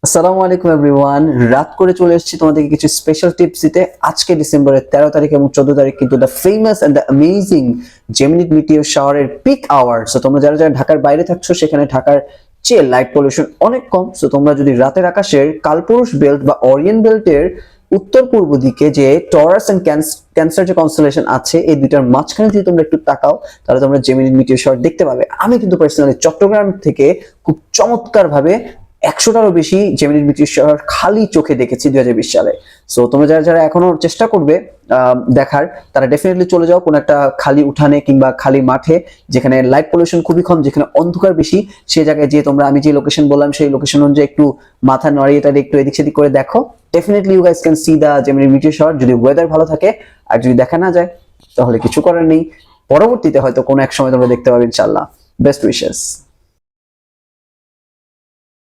আসসালামু আলাইকুম এভরিওয়ান। রাত করে চলে এসেছি তোমাদেরকে কিছু স্পেশাল টিপস দিতে। আজকে ডিসেম্বরের 13 তারিখ এবং 14 তারিখ কিন্তু the famous and the amazing Geminid meteor শাওয়ারের পিক আওয়ার। সো তোমরা যারা যারা ঢাকার বাইরে থাকছো, সেখানে ঢাকার চেয়ে লাইট পলিউশন অনেক কম। সো তোমরা যদি রাতের আকাশের কালপুরুষ বেল্ট বা ওরিয়েন্ট বেল্টের উত্তর পূর্ব দিকে যে টরাস এন্ড ক্যান্সার যে কনস্টেলেশন আছে, এই দুইটার মাঝখানে যদি তোমরা একটু তাকাও, তাহলে তোমরা জেমিনিট মিটিওর শাওয়ার দেখতে পাবে। আমি কিন্তু পার্সোনালি চট্টগ্রাম থেকে খুব চমৎকার ভাবে 100টারও বেশি জেমিনি মিটিওর শাওয়ার খালি চোখে দেখেছি 2020 সালে। সো তোমরা যারা যারা এখনো চেষ্টা করবে দেখার, তারা ডেফিনেটলি চলে যাও কোন একটা খালি উঠানে কিংবা খালি মাঠে, যেখানে লাইট পলিউশন খুবই কম, যেখানে অন্ধকার বেশি, সেই জায়গায় যে তোমরা আমি যে লোকেশন বললাম সেই লোকেশন অনুযায়ী একটু মাথা নড়িয়ে এটা একটু এদিক সেদিক করে দেখো। Definitely you guys can see the Geminid meteor shower, যদি ওয়েদার ভালো থাকে। আর যদি দেখা না যায় তাহলে কিছু করার নেই, পরবর্তীতে হয়তো কোনো এক সময় তোমরা দেখতে পাবে ইনশাআল্লাহ। Best wishes.